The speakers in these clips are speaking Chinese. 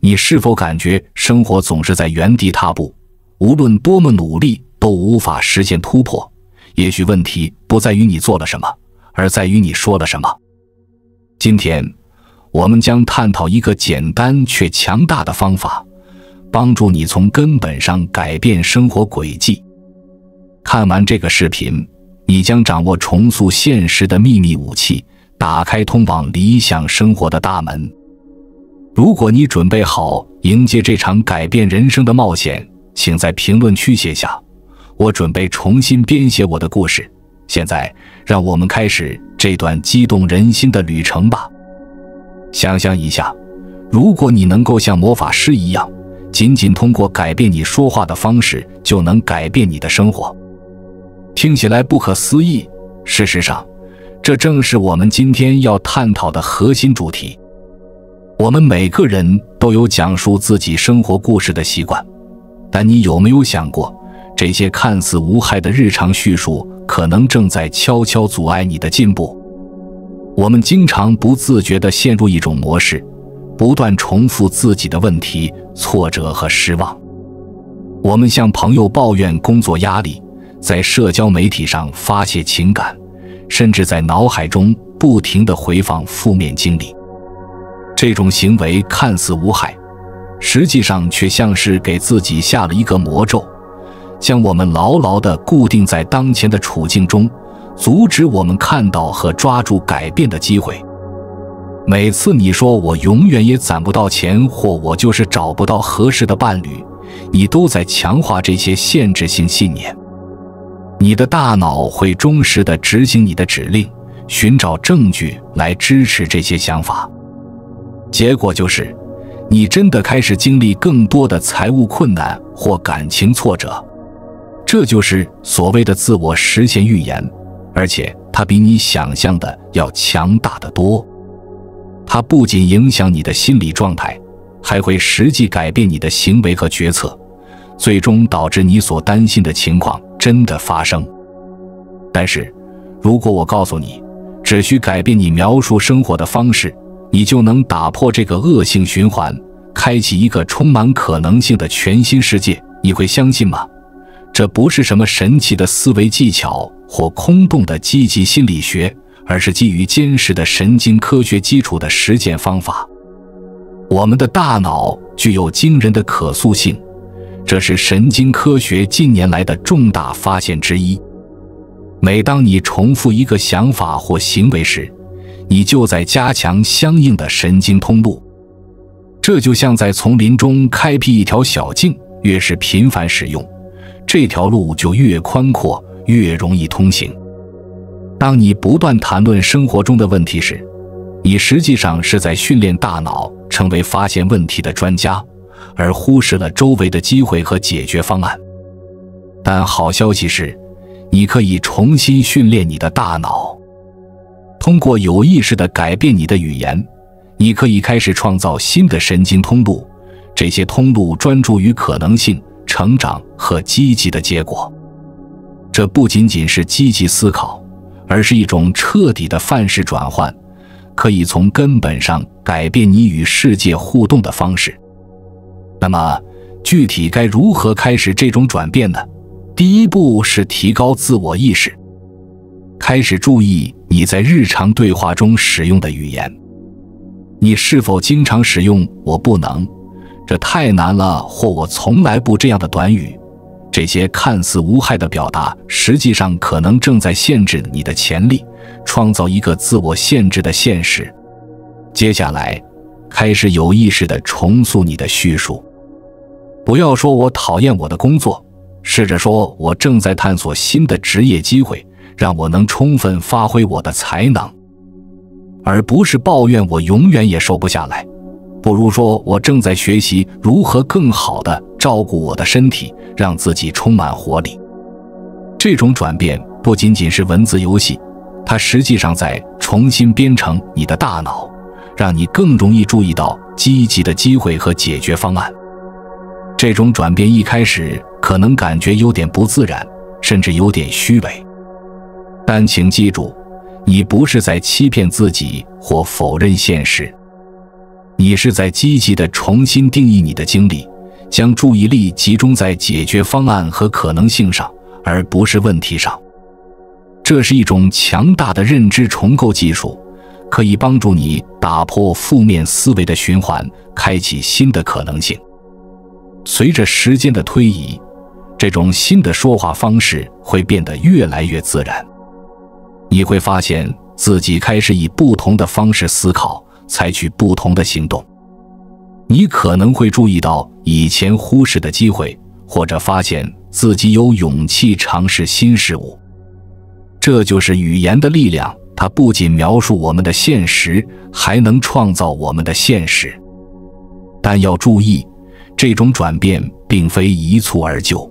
你是否感觉生活总是在原地踏步，无论多么努力都无法实现突破？也许问题不在于你做了什么，而在于你说了什么。今天我们将探讨一个简单却强大的方法，帮助你从根本上改变生活轨迹。看完这个视频，你将掌握重塑现实的秘密武器，打开通往理想生活的大门。如果你准备好迎接这场改变人生的冒险，请在评论区写下我准备重新编写我的故事。现在让我们开始这段激动人心的旅程吧。想象一下，如果你能够像魔法师一样，仅仅通过改变你说话的方式就能改变你的生活。听起来不可思议，事实上这正是我们今天要探讨的核心主题。我们每个人都有讲述自己生活故事的习惯，但你有没有想过，这些看似无害的日常叙述可能正在悄悄阻碍你的进步？我们经常不自觉地陷入一种模式，不断重复自己的问题、挫折和失望。我们向朋友抱怨工作压力，在社交媒体上发泄情感，甚至在脑海中不停地回放负面经历。这种行为看似无害，实际上却像是给自己下了一个魔咒，将我们牢牢地固定在当前的处境中，阻止我们看到和抓住改变的机会。每次你说我永远也攒不到钱，或我就是找不到合适的伴侣，你都在强化这些限制性信念。你的大脑会忠实地执行你的指令，寻找证据来支持这些想法。结果就是，你真的开始经历更多的财务困难或感情挫折。这就是所谓的自我实现预言，而且它比你想象的要强大得多。它不仅影响你的心理状态，还会实际改变你的行为和决策，最终导致你所担心的情况真的发生。但是，如果我告诉你，只需改变你描述生活的方式，你就能打破这个恶性循环，开启一个充满可能性的全新世界，你会相信吗？这不是什么神奇的思维技巧或空洞的积极心理学，而是基于坚实的神经科学基础的实践方法。我们的大脑具有惊人的可塑性，这是神经科学近年来的重大发现之一。每当你重复一个想法或行为时，你就在加强相应的神经通路。这就像在丛林中开辟一条小径，越是频繁使用，这条路就越宽阔，越容易通行。当你不断谈论生活中的问题时，你实际上是在训练大脑成为发现问题的专家，而忽视了周围的机会和解决方案。但好消息是，你可以重新训练你的大脑。通过有意识地改变你的语言，你可以开始创造新的神经通路，这些通路专注于可能性、成长和积极的结果。这不仅仅是积极思考，而是一种彻底的范式转换，可以从根本上改变你与世界互动的方式。那么，具体该如何开始这种转变呢？第一步是提高自我意识，开始注意你在日常对话中使用的语言。你是否经常使用“我不能”“这太难了”或“我从来不这样”的短语？这些看似无害的表达，实际上可能正在限制你的潜力，创造一个自我限制的现实。接下来，开始有意识地重塑你的叙述。不要说我讨厌我的工作，试着说我正在探索新的职业机会，让我能充分发挥我的才能，而不是抱怨我永远也瘦不下来。不如说我正在学习如何更好地照顾我的身体，让自己充满活力。这种转变不仅仅是文字游戏，它实际上在重新编程你的大脑，让你更容易注意到积极的机会和解决方案。这种转变一开始可能感觉有点不自然，甚至有点虚伪，但请记住，你不是在欺骗自己或否认现实。你是在积极地重新定义你的经历，将注意力集中在解决方案和可能性上，而不是问题上。这是一种强大的认知重构技术，可以帮助你打破负面思维的循环，开启新的可能性。随着时间的推移，这种新的说话方式会变得越来越自然。你会发现自己开始以不同的方式思考，采取不同的行动。你可能会注意到以前忽视的机会，或者发现自己有勇气尝试新事物。这就是语言的力量，它不仅描述我们的现实，还能创造我们的现实。但要注意，这种转变并非一蹴而就。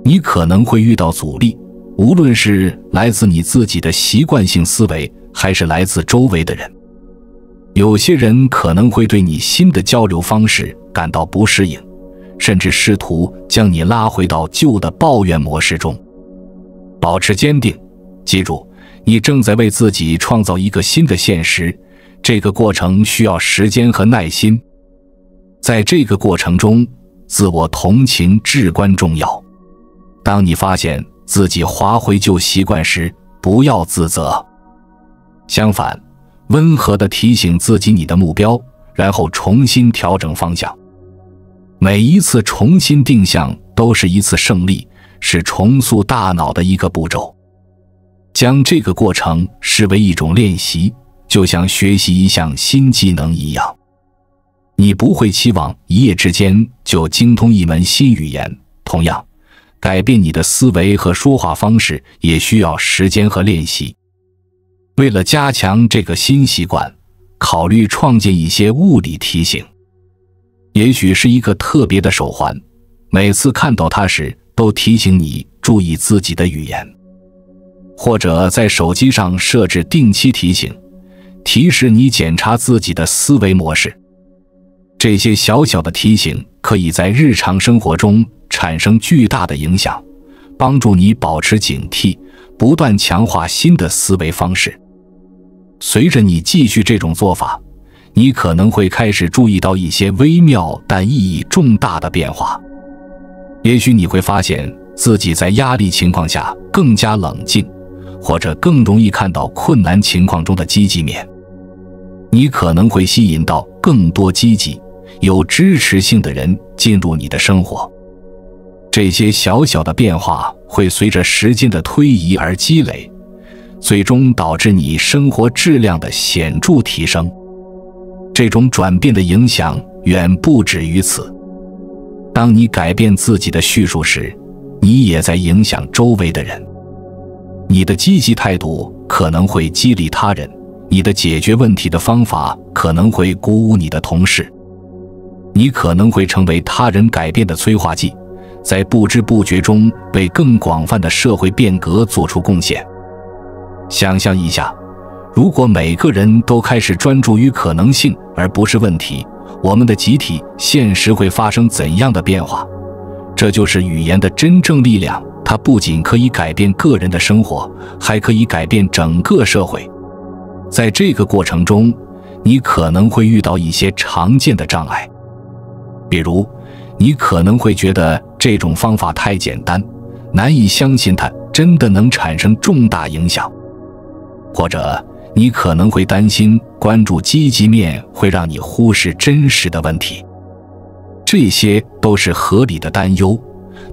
你可能会遇到阻力，无论是来自你自己的习惯性思维，还是来自周围的人。有些人可能会对你新的交流方式感到不适应，甚至试图将你拉回到旧的抱怨模式中。保持坚定，记住，你正在为自己创造一个新的现实，这个过程需要时间和耐心。在这个过程中，自我同情至关重要。当你发现自己滑回旧习惯时，不要自责。相反，温和地提醒自己你的目标，然后重新调整方向。每一次重新定向都是一次胜利，是重塑大脑的一个步骤。将这个过程视为一种练习，就像学习一项新技能一样。你不会期望一夜之间就精通一门新语言，同样，改变你的思维和说话方式也需要时间和练习。为了加强这个新习惯，考虑创建一些物理提醒。也许是一个特别的手环，每次看到它时都提醒你注意自己的语言。或者在手机上设置定期提醒，提示你检查自己的思维模式。这些小小的提醒可以在日常生活中产生巨大的影响，帮助你保持警惕，不断强化新的思维方式。随着你继续这种做法，你可能会开始注意到一些微妙但意义重大的变化。也许你会发现自己在压力情况下更加冷静，或者更容易看到困难情况中的积极面。你可能会吸引到更多积极、有支持性的人进入你的生活。这些小小的变化会随着时间的推移而积累，最终导致你生活质量的显著提升。这种转变的影响远不止于此。当你改变自己的叙述时，你也在影响周围的人。你的积极态度可能会激励他人，你的解决问题的方法可能会鼓舞你的同事。你可能会成为他人改变的催化剂，在不知不觉中为更广泛的社会变革做出贡献。想象一下，如果每个人都开始专注于可能性而不是问题，我们的集体现实会发生怎样的变化？这就是语言的真正力量，它不仅可以改变个人的生活，还可以改变整个社会。在这个过程中，你可能会遇到一些常见的障碍，比如，你可能会觉得这种方法太简单，难以相信它真的能产生重大影响。或者，你可能会担心关注积极面会让你忽视真实的问题。这些都是合理的担忧，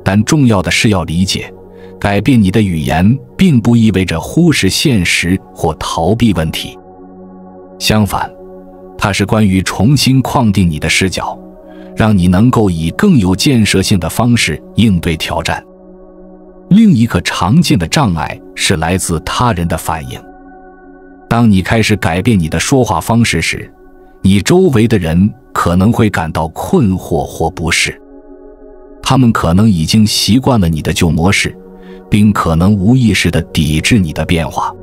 但重要的是要理解，改变你的语言并不意味着忽视现实或逃避问题。相反，它是关于重新框定你的视角，让你能够以更有建设性的方式应对挑战。另一个常见的障碍是来自他人的反应。当你开始改变你的说话方式时，你周围的人可能会感到困惑或不适。他们可能已经习惯了你的旧模式，并可能无意识地抵制你的变化。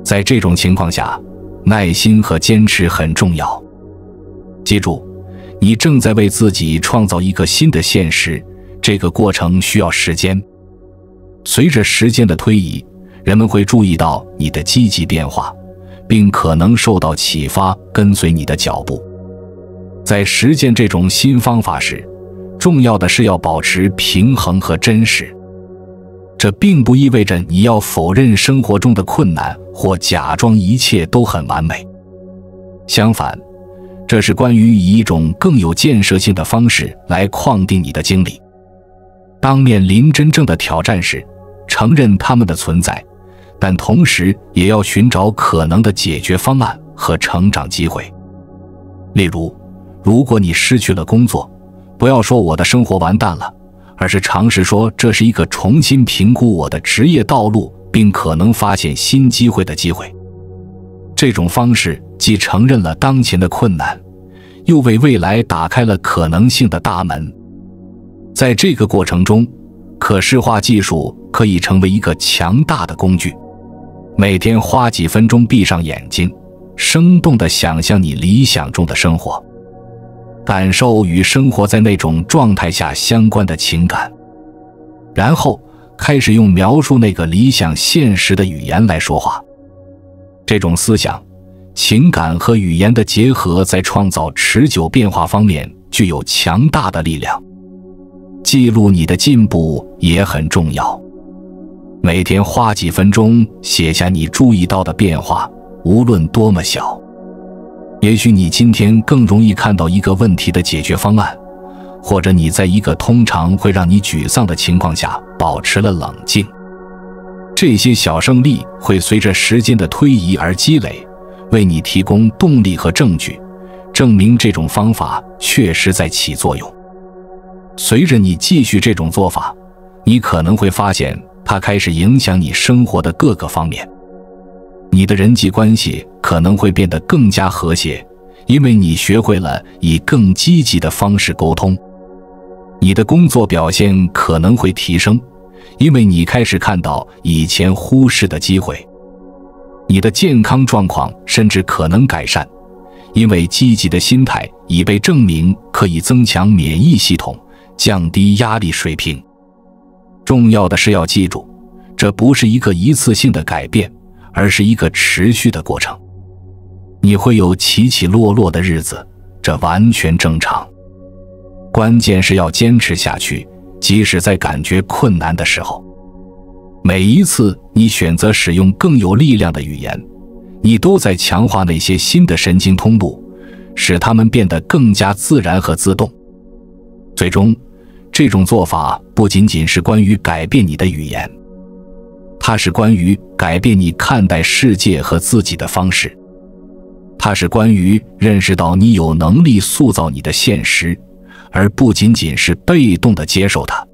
在这种情况下，耐心和坚持很重要。记住，你正在为自己创造一个新的现实，这个过程需要时间。随着时间的推移，人们会注意到你的积极变化，并可能受到启发，跟随你的脚步。在实践这种新方法时，重要的是要保持平衡和真实。这并不意味着你要否认生活中的困难或假装一切都很完美。相反，这是关于以一种更有建设性的方式来框定你的经历。当面临真正的挑战时，承认它们的存在，但同时也要寻找可能的解决方案和成长机会。例如，如果你失去了工作，不要说我的生活完蛋了，而是尝试说这是一个重新评估我的职业道路并可能发现新机会的机会。这种方式既承认了当前的困难，又为未来打开了可能性的大门。在这个过程中，可视化技术可以成为一个强大的工具。每天花几分钟闭上眼睛，生动地想象你理想中的生活，感受与生活在那种状态下相关的情感，然后开始用描述那个理想现实的语言来说话。这种思想、情感和语言的结合在创造持久变化方面具有强大的力量。记录你的进步也很重要，每天花几分钟写下你注意到的变化，无论多么小。也许你今天更容易看到一个问题的解决方案，或者你在一个通常会让你沮丧的情况下保持了冷静。这些小胜利会随着时间的推移而积累，为你提供动力和证据，证明这种方法确实在起作用。随着你继续这种做法，你可能会发现它开始影响你生活的各个方面。你的人际关系可能会变得更加和谐，因为你学会了以更积极的方式沟通。你的工作表现可能会提升，因为你开始看到以前忽视的机会。你的健康状况甚至可能改善，因为积极的心态已被证明可以增强免疫系统，降低压力水平。重要的是要记住，这不是一个一次性的改变，而是一个持续的过程。你会有起起落落的日子，这完全正常。关键是要坚持下去，即使在感觉困难的时候。每一次你选择使用更有力量的语言，你都在强化那些新的神经通路，使它们变得更加自然和自动。最终，这种做法不仅仅是关于改变你的语言，它是关于改变你看待世界和自己的方式。它是关于认识到你有能力塑造你的现实，而不仅仅是被动地接受它。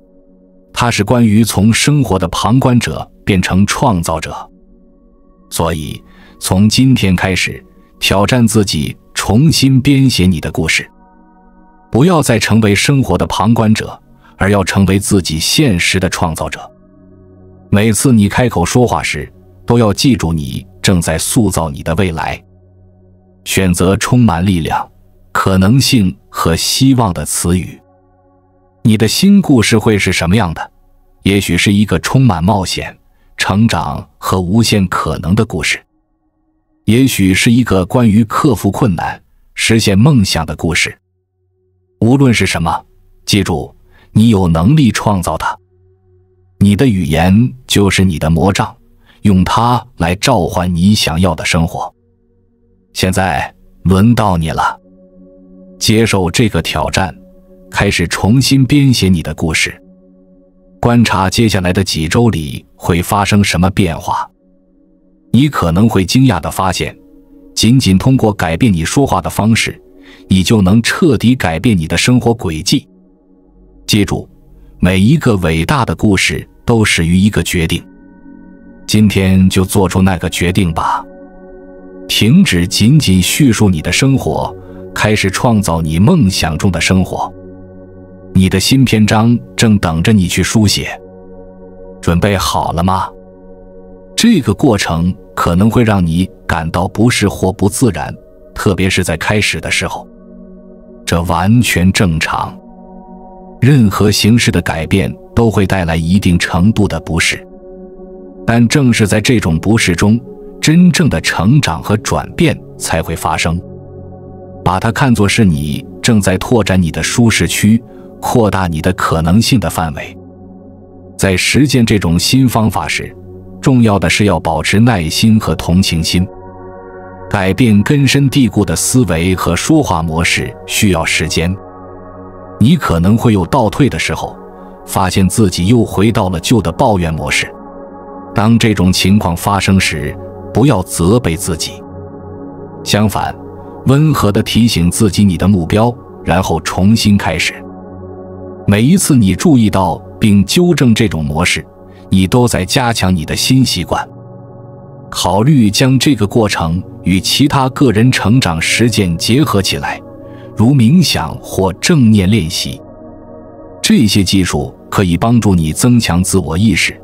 它是关于从生活的旁观者变成创造者。所以，从今天开始，挑战自己，重新编写你的故事。不要再成为生活的旁观者，而要成为自己现实的创造者。每次你开口说话时，都要记住你正在塑造你的未来。选择充满力量、可能性和希望的词语。你的新故事会是什么样的？也许是一个充满冒险、成长和无限可能的故事。也许是一个关于克服困难、实现梦想的故事。无论是什么，记住，你有能力创造它。你的语言就是你的魔杖，用它来召唤你想要的生活。现在轮到你了，接受这个挑战，开始重新编写你的故事。观察接下来的几周里会发生什么变化。你可能会惊讶地发现，仅仅通过改变你说话的方式，你就能彻底改变你的生活轨迹。记住，每一个伟大的故事都始于一个决定。今天就做出那个决定吧。停止仅仅叙述你的生活，开始创造你梦想中的生活。你的新篇章正等着你去书写。准备好了吗？这个过程可能会让你感到不适或不自然，特别是在开始的时候。这完全正常。任何形式的改变都会带来一定程度的不适，但正是在这种不适中，真正的成长和转变才会发生。把它看作是你正在拓展你的舒适区，扩大你的可能性的范围。在实践这种新方法时，重要的是要保持耐心和同情心。改变根深蒂固的思维和说话模式需要时间。你可能会有倒退的时候，发现自己又回到了旧的抱怨模式。当这种情况发生时，不要责备自己，相反，温和地提醒自己你的目标，然后重新开始。每一次你注意到并纠正这种模式，你都在加强你的新习惯。考虑将这个过程与其他个人成长实践结合起来，如冥想或正念练习。这些技术可以帮助你增强自我意识，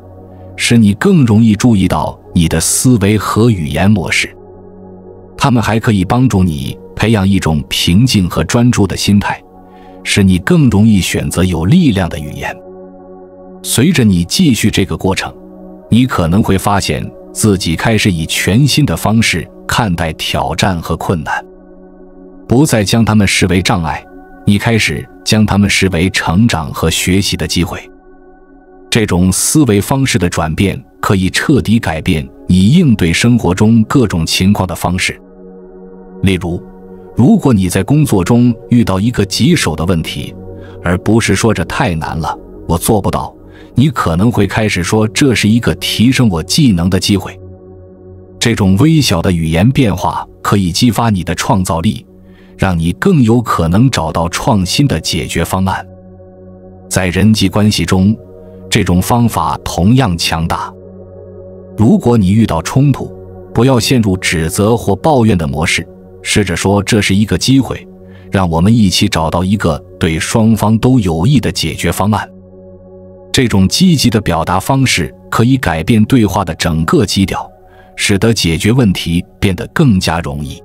使你更容易注意到你的思维和语言模式。它们还可以帮助你培养一种平静和专注的心态，使你更容易选择有力量的语言。随着你继续这个过程，你可能会发现自己开始以全新的方式看待挑战和困难，不再将它们视为障碍，你开始将它们视为成长和学习的机会。这种思维方式的转变可以彻底改变你应对生活中各种情况的方式。例如，如果你在工作中遇到一个棘手的问题，而不是说这太难了，我做不到，你可能会开始说这是一个提升我技能的机会。这种微小的语言变化可以激发你的创造力，让你更有可能找到创新的解决方案。在人际关系中，这种方法同样强大。如果你遇到冲突，不要陷入指责或抱怨的模式，试着说这是一个机会，让我们一起找到一个对双方都有益的解决方案。这种积极的表达方式可以改变对话的整个基调，使得解决问题变得更加容易。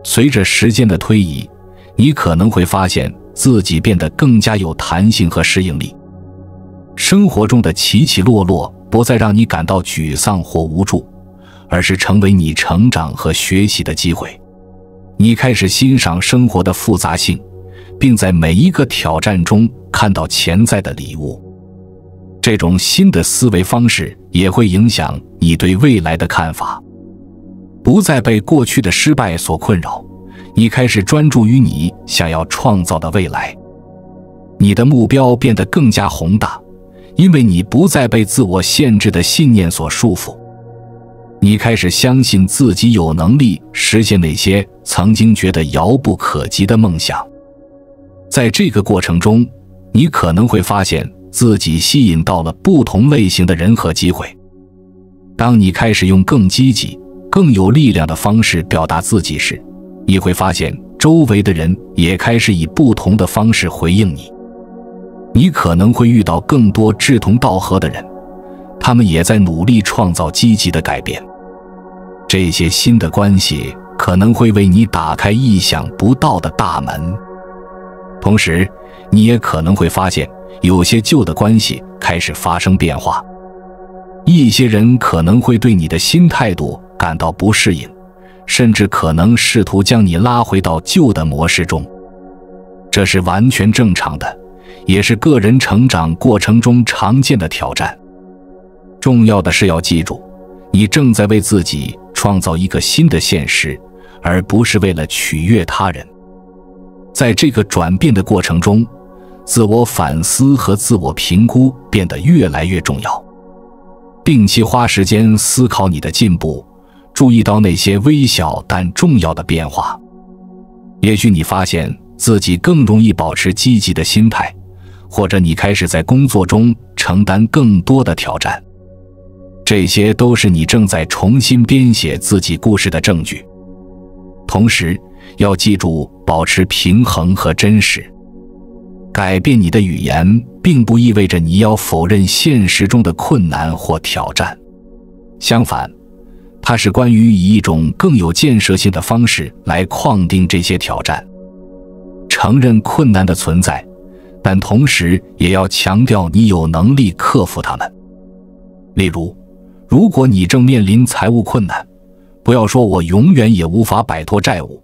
随着时间的推移，你可能会发现自己变得更加有弹性和适应力。生活中的起起落落不再让你感到沮丧或无助，而是成为你成长和学习的机会。你开始欣赏生活的复杂性，并在每一个挑战中看到潜在的礼物。这种新的思维方式也会影响你对未来的看法。不再被过去的失败所困扰，你开始专注于你想要创造的未来。你的目标变得更加宏大，因为你不再被自我限制的信念所束缚。你开始相信自己有能力实现那些曾经觉得遥不可及的梦想。在这个过程中，你可能会发现自己吸引到了不同类型的人和机会。当你开始用更积极、更有力量的方式表达自己时，你会发现周围的人也开始以不同的方式回应你。你可能会遇到更多志同道合的人，他们也在努力创造积极的改变。这些新的关系可能会为你打开意想不到的大门。同时，你也可能会发现有些旧的关系开始发生变化。一些人可能会对你的新态度感到不适应，甚至可能试图将你拉回到旧的模式中。这是完全正常的，也是个人成长过程中常见的挑战。重要的是要记住，你正在为自己创造一个新的现实，而不是为了取悦他人。在这个转变的过程中，自我反思和自我评估变得越来越重要。定期花时间思考你的进步，注意到那些微小但重要的变化。也许你发现自己更容易保持积极的心态，或者你开始在工作中承担更多的挑战。这些都是你正在重新编写自己故事的证据。同时，要记住保持平衡和真实。改变你的语言，并不意味着你要否认现实中的困难或挑战。相反，它是关于以一种更有建设性的方式来框定这些挑战。承认困难的存在，但同时也要强调你有能力克服它们。例如，如果你正面临财务困难，不要说我永远也无法摆脱债务，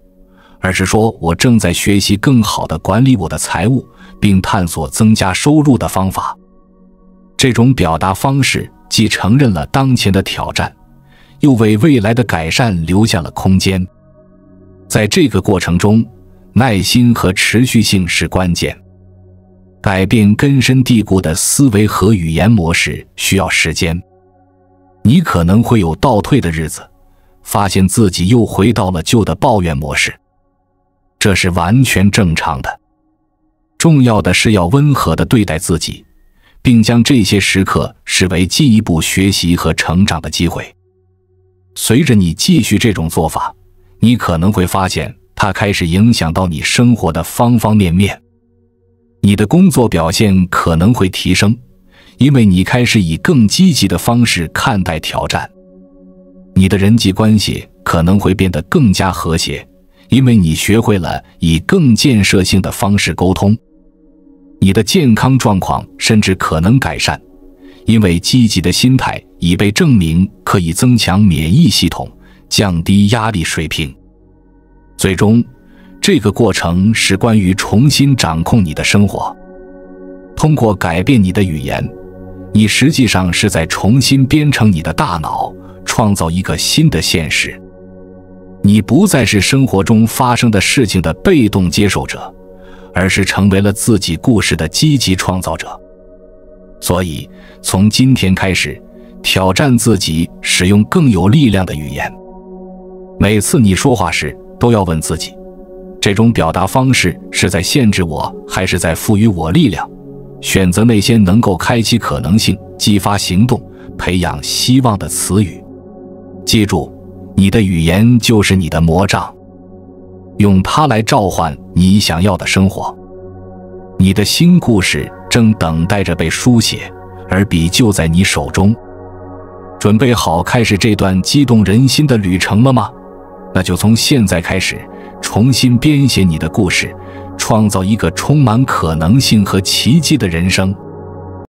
而是说我正在学习更好地管理我的财务，并探索增加收入的方法。这种表达方式既承认了当前的挑战，又为未来的改善留下了空间。在这个过程中，耐心和持续性是关键。改变根深蒂固的思维和语言模式需要时间。你可能会有倒退的日子，发现自己又回到了旧的抱怨模式，这是完全正常的。重要的是要温和地对待自己，并将这些时刻视为进一步学习和成长的机会。随着你继续这种做法，你可能会发现它开始影响到你生活的方方面面。你的工作表现可能会提升，因为你开始以更积极的方式看待挑战。你的人际关系可能会变得更加和谐，因为你学会了以更建设性的方式沟通。你的健康状况甚至可能改善，因为积极的心态已被证明可以增强免疫系统，降低压力水平。最终，这个过程是关于重新掌控你的生活。通过改变你的语言，你实际上是在重新编程你的大脑，创造一个新的现实。你不再是生活中发生的事情的被动接受者，而是成为了自己故事的积极创造者。所以，从今天开始，挑战自己使用更有力量的语言。每次你说话时，都要问自己，这种表达方式是在限制我，还是在赋予我力量？选择那些能够开启可能性、激发行动、培养希望的词语。记住，你的语言就是你的魔杖，用它来召唤你想要的生活。你的新故事正等待着被书写，而笔就在你手中。准备好开始这段激动人心的旅程了吗？那就从现在开始，重新编写你的故事，创造一个充满可能性和奇迹的人生。